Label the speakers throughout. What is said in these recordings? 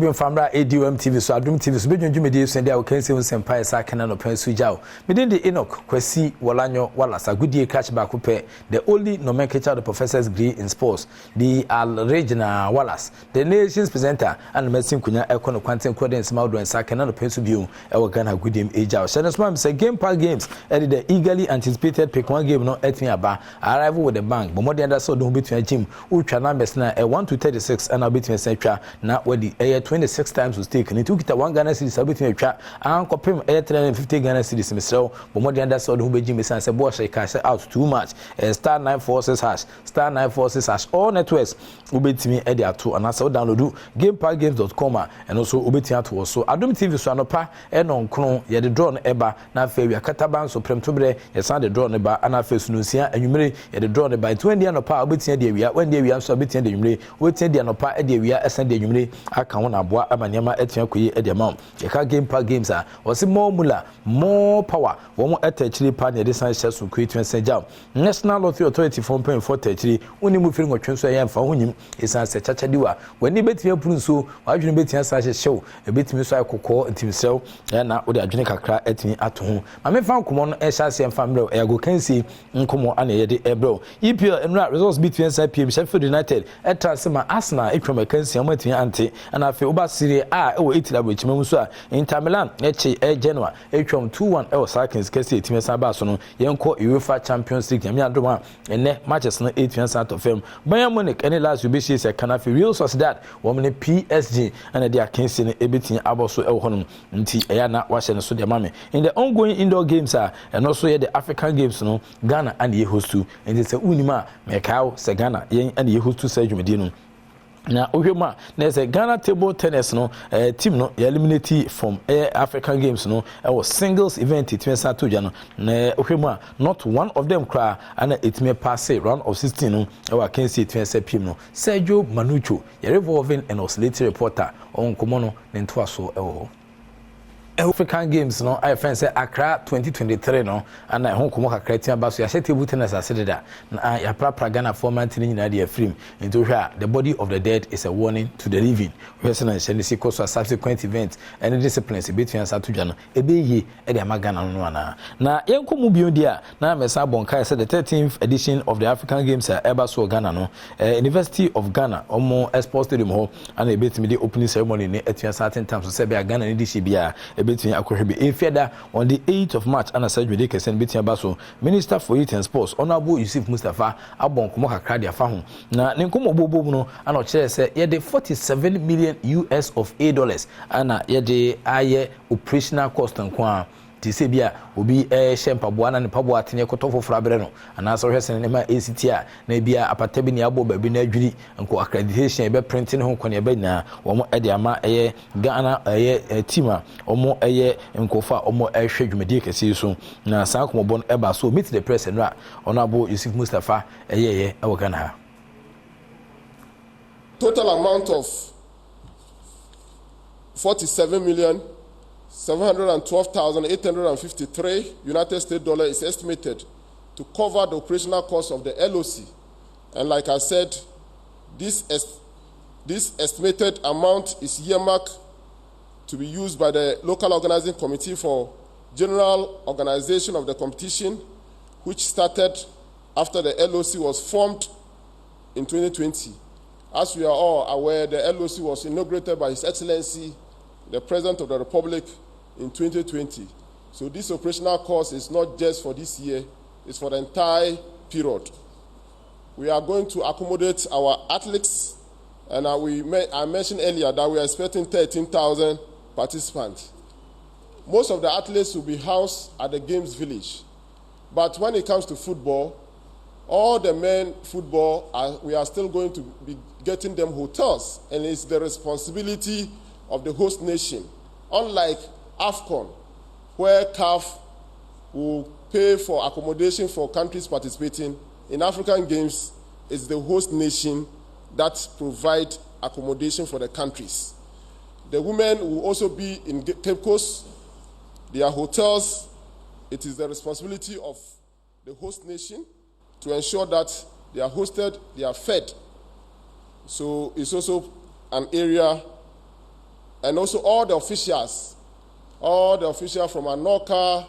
Speaker 1: be famra Adom TV so Adom TV so be dwumedi so dia o kan se nsempire sa kana no pan su jao me dey the Enoch Kwasi Wolanyo Walasa goodie catch back up the only nomenclature of the professor's degree in sports the Regina Wallace the nation's presenter and medicine kunya econo quantum coding small do and sa kana no pan su biu e wo Ghana goodie ejao shenes mam say game park games the eagerly anticipated pick one game no etmi aba arrival with the bank but more than that so don't between gym ultra numbers na 1 to 36 and I'll between central na wadi 26 times to stake and it took one Ghana cedis between twa and compare 350 Ghana cedis mesrel but more than that so don't be gym say boy say cash out too much star 946 hash star 946 hash all networks ubetimi e dey ato and so download gameparkgames.com and also ubetimi ato so Adom TV so anopa e no nkron ye the draw no eba na fa wi akataban so premtobre ye san the draw no ba ana fa sunusia anwumere ye the draw no ba 20 anopa ubetimi dey wia when dey wia so ubetimi dey anwumere ubetimi dey anopa e dey wia esan dey anwumere aka won aboa amaniama etia koyi e dey ma ye ka game park games a wose more mula more power wo etachiri pa ne dey san share so create jam national lottery authority from pen for tachiri oni mu firi ngotwe so ye mfa hunyim esan se chachadiwa wani betimi apuru so wadwene betimi sa hyehyɛw ebetimi so akokɔ ntimsew na wo de adwene kakra etimi ato ho ma me fa nkomo no ehya se mfa mbrɛ e go kansi nkomo ana ye de ebro EPL enra results between PM Sheffield United etransema Arsenal etwama kansi amatimi ante ana afi oba Serie A e wo etira chima mu so a Inter Milan eche Genoa etwam 2-1 e wo Sarkins kesi etimi sa ba so no yenko UEFA Champions League nyame adom a ene matches no etimi sa to fam Bayern Munich ene last we be say kana fi Real Sociedad wo me PSG ana de akensi no ebetini aboso e wo honom nti eya na wa hye no so de mame in the ongoing indoor games a eno so ye the African games no Ghana and ye host to nti se unima mekao se Ghana yen and ye host to say dwumedi no na ohwema na say Ghana table tennis no team no eliminate from African games no was singles event it went to jano na ohwema not one of them cry and it may pass round of 16 no I can see it went PM no Sergio Manucho a revolving and oscillating reporter on komono nto aso African games no I fancy Accra 2023 no and I hon komo kakra tia ba so ya hye table tennis asede da na ya prapra Ghana format ni nyina de afrim into hwa the body of the dead is a warning to the living we say na hye si cause subsequent events and disciplines between Satudwa no ebe ye e de Ghana no na yenkomu bio dia na mesa bonkai say the 13th edition of the African Games eba so Ghana no University of Ghana omo sports stadium ho and ebetimi the opening ceremony ne etua certain times so say be Ghana ni di shebia between akohebe efeda on the 8th of March and Saturday kesen between baso Minister for Youth and Sports Honorable Yusuf Mustafa abon komo kakra dia fa ho na ne komo bobo no ana kire se ye de 47 million US of A dollars ana ye de aye operational cost nko a ti se bia obi shempaboa na ne paboa tene kotofofra abre no ana so hwese ne ma ACT a na bia apata bi ne abo ba bi na adwiri nko accreditation e be printing ho kone be na wo mo e de ama Ghana team a wo mo nkofa wo mo hwe dwumadi kese so na san komobon e ba so meet the press and Honorable Yusuf Mustafa e wo Ghana ha
Speaker 2: total amount of 47,712,853 United States dollars is estimated to cover the operational cost of the LOC. And like I said, this estimated amount is earmarked to be used by the local organizing committee for general organization of the competition, which started after the LOC was formed in 2020. As we are all aware, the LOC was inaugurated by His Excellency the President of the Republic in 2020. So this operational cost is not just for this year, it's for the entire period. We are going to accommodate our athletes, and I mentioned earlier that we are expecting 13,000 participants. Most of the athletes will be housed at the Games Village. But when it comes to football, all the men football, we are still going to be getting them hotels, and it's the responsibility of the host nation. Unlike AFCON, where CAF will pay for accommodation for countries participating, in African Games, it's the host nation that provide accommodation for the countries. The women will also be in Cape Coast, their hotels. It is the responsibility of the host nation to ensure that they are hosted, they are fed. So it's also an area and also all the officials from Anoka.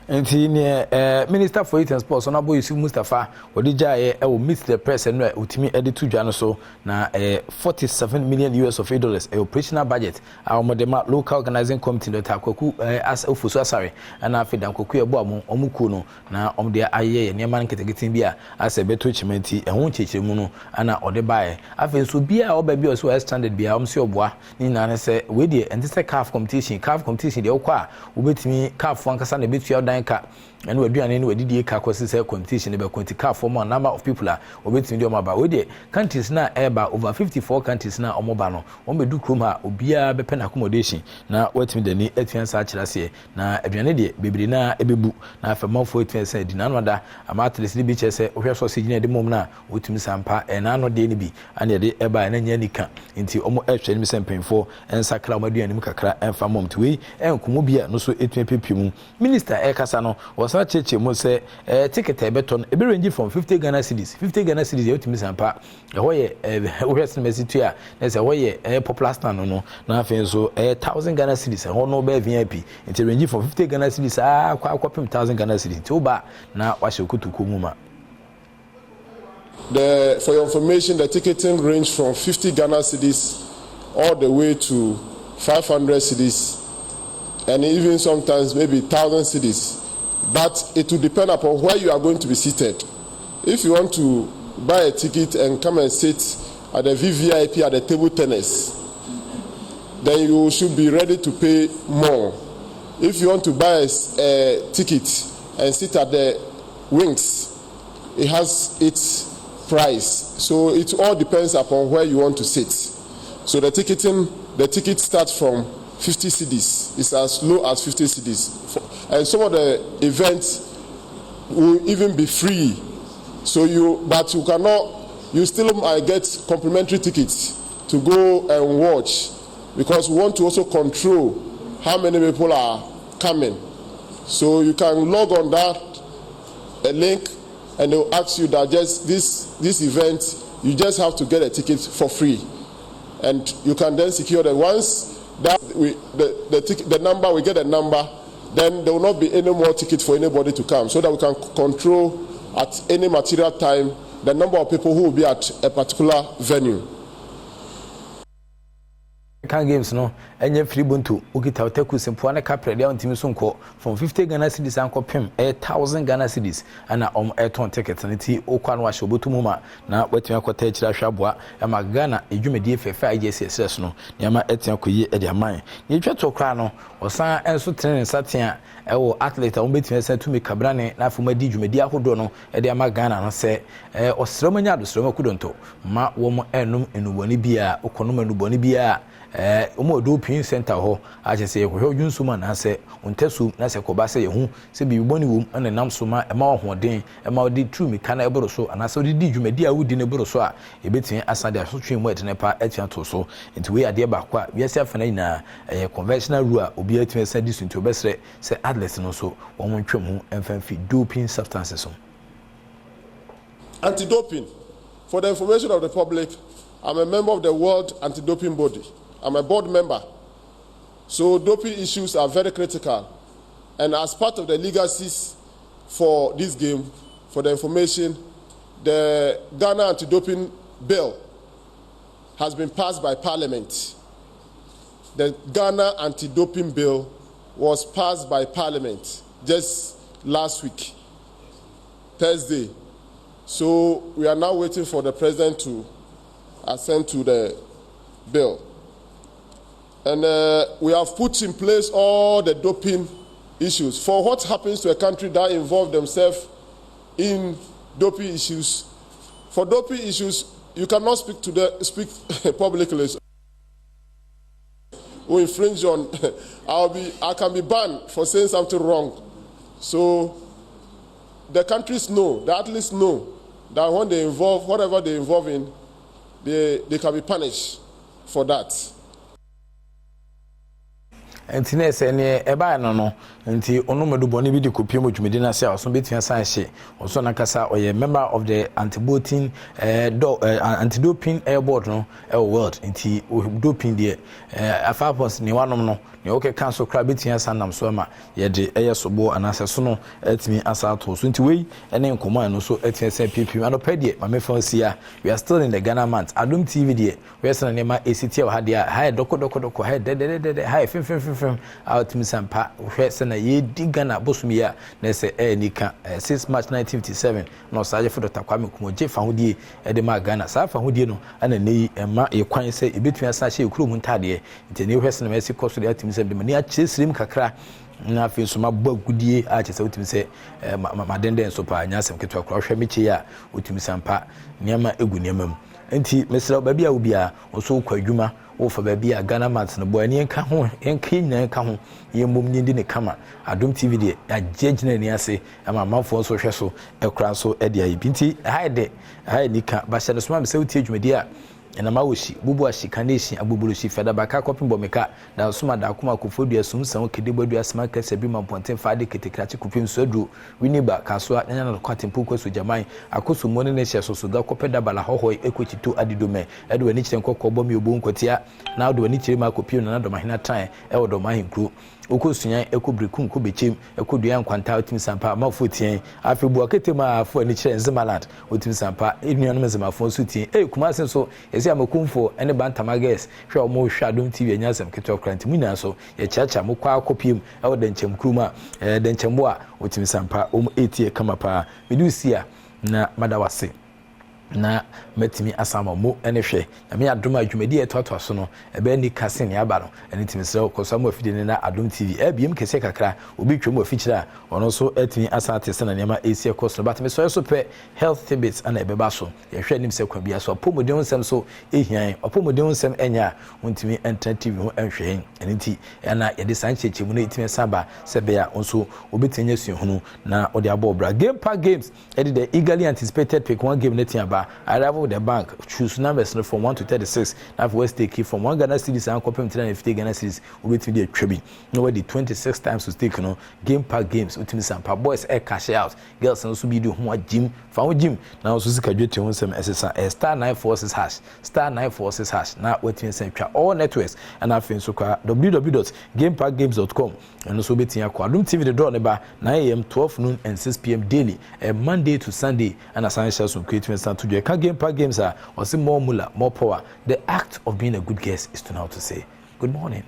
Speaker 1: Nti ne Minister for Youth and Sports Honorable Yusuf Mustafa odija e meet the press and utimi editu dwa no so na $47 million operational budget our local organizing committee that akwaku as ofuso asare na afida akwaku ebo omuku no na omde aye ne man ketegetin bia as beto chimenti ehun chechemu no ana ode bae afen so bia oba bia so standard bia omse oboa ni na ne se we de ente CAF competition de okwa obetimi CAF ankasa na betu ka and we do an we did a competition about CAF for more number of people are waiting to about with countries now over 54 countries now or mobile on be do kroma obia be pen accommodation now waiting the need etian such last year now aduane baby na ebebu na for month for etian said dinanwada amata the beach say we so sign the mom na wotumi sampa and ano de ni bi and de eba na nya nika nti omo ehwe ni sempem for en sakra maduane mu kakra en fa mom to we en komo bia no so etian pepim minister kasa no was not cheche mo say ticket beton e be range from 50 Ghana cedis you to miss ampa e hoye we hwese mesitu a na say hoye popular stand no na afen so 1000 Ghana cedis ho no be VIP it range from 50 Ghana cedis kwa 1000 Ghana cedis to ba na wa shekutuku mu ma.
Speaker 2: For your information, the ticketing range from 50 Ghana cedis all the way to 500 cedis and even sometimes maybe 1,000 cedis. But it will depend upon where you are going to be seated. If you want to buy a ticket and come and sit at the VVIP at the table tennis, then you should be ready to pay more. If you want to buy a ticket and sit at the wings, it has its price. So it all depends upon where you want to sit. So the ticket starts from 50 cedis. It's as low as 50 cedis. And some of the events will even be free. So you still might get complimentary tickets to go and watch, because we want to also control how many people are coming. So you can log on a link, and they'll ask you that just this event, you just have to get a ticket for free. And you can then secure that once that the number, we get a number, then there will not be any more tickets for anybody to come, so that we can control at any material time the number of people who will be at a particular venue.
Speaker 1: Can games no enye free buntu ukita otaku sempo na kapre dia ontimi so nko from 50 Ghana cedis anko pem 1000 Ghana cedis ana ton ticket nti okwa no ahye obotumu ma na watimi akota akira hwaboa ma Ghana edwumedie fefa IGSS no nyama etian koyi edi aman ni twetto kra no osan enso training satia ewo athlete a betimi san tumi kabrane na afuma di dwumedie ahodo no edi ama Ghana no se osromanya do sroma kudonto ma wo mo enum enuboni bia okonom enuboni bia omo doping center ho aje se hwe dwunsuma na se ontasu na se koba se yehu se bi boni wom na nam soma ema hoden ema odi true meka na eboro so ana se odi di dwumadi a wodi ne boro so a ebetin asade asotwe mu etene pa etian to so enti we ade ba kwa wiase afana ina conventional rule a obi etime se di sunto besre se athletes no so won twem hu emfanfi doping substances.
Speaker 2: Anti-doping, for the information of the public, I'm a member of the World Anti-Doping Body. I'm a board member. So doping issues are very critical. And as part of the legacies for this game, for the information, the Ghana Anti-Doping Bill has been passed by Parliament. The Ghana Anti-Doping Bill was passed by Parliament just last week, Thursday. So we are now waiting for the President to assent to the bill. And we have put in place all the doping issues. For what happens to a country that involve themselves in doping issues, for doping issues, you cannot speak publicly or infringe on. I can be banned for saying something wrong. So the countries know, the athletes know that when they involve, whatever they involve in, they can be punished for that.
Speaker 1: enti na ese ne eba no enti ono medo bi de kopie mo dwumedi na se oso betua san hye oso na kasa oye member of the anti-doping board no world enti doping de afapos ne wanom no ne oke cancel kra betua san nam so ma ye de sobo anase so no atimi asa to so enti wei ene nkomo no so atia san pipi ano pedie ma me fansia we are still in the Ghana month Adom TV de we say na ma ACT ha de ha doko ha de ha fim out mi sampa we say na ye di Ghana bosumi ya na say nika 6 March 1957 no saje for Dr. Kwame Kumoje fa hodie e de ma Ghana sa fa hodie no ana nei ma ye kwan say e betua sa hye kuro mu ntade nti ne we say na me si koso de atimi say de mani a chesirim kakra na afi so mabɔ gudie a kyesa wotimi sɛ madenden so pa nyasem ketwa kora hwɛ meche ya wotimi sampa niama egu niama mu enti mesra baabi a wo bia wo so kwa adwuma wo fa baabi a Ghana Mats no bo ani enka ho enka nyina enka ho ye mom ni ndi ne kama Adom TV de agegyina ni ase ama manfo so hwɛ so ekura so e de ayi binti haide nika ba hyɛ no so ma sɛ wotie adwumadi a ena mawoshi bubu ashikaneshi abubulushi feda baka kopimbo meka na suma da akuma kufodua sumsan kedebadu asma kase bi mamponten fade ketekrachi kupim sodu winiba kaswa nyanya na kwatempu kwaso jamai akoso mone ne hye soso da kopeda bala hohoi ekotito adidome edo ani kire nkokko bom yobo nkotia na odo ani kire makopim na do mahina tan e odo mahinkru okosunya ekobrikum ko bechem ekodua nkwanta otim sampa mafotien afebu akete ma afo ani kire nzemaland otim sampa enuanom nzemafo sutien kumasen so esi amakumfo ene bantamages hwe omo hwe Adom TV anyasem keto kranti muna so ye chacha mo kwa kopiem e wo danchem kuruma danchem a otim sampa etie kama pa medusia na madawase na metimi asama mo ene hwe na me Adom adwumadi etoto so no ebe ni kase ne aba no ene timi sɛ koso mo afide ne na Adom TV ebiem kese kakra obi twem afikyira ono so etimi asate sɛ na nema esi koso but me so pe health habits ana ebeba so ye hwe nim sɛ kwa bia so pomodin nsɛm so ehian opomodin nsɛm enya wontimi enter TV ho enhwe ene ti na ye de sancheche mu na etimi saba sɛ be a onso obetenya suhunu na ode abobra game park games ede the eagerly anticipated pick one game netia ba arrival the bank choose numbers from 1 to 36 now for West take from 1 Ghana cedis and copy 350 Ghana cedis we to the trebi no the 26 times to stake no game park games ultimate sampa boys cash out girls also be do ho gym found gym now so sika dwete ho sem SSR star 946 hash star 946 hash now wetin say twa all networks and afin so kwa www.gameparkgames.com and also betin akwa Adom TV the door neba 9 am 12 noon and 6 pm daily Monday to Sunday and essential so creative stand to do game park games are or say more mula more power. The act of being a good guest is to know to say good morning.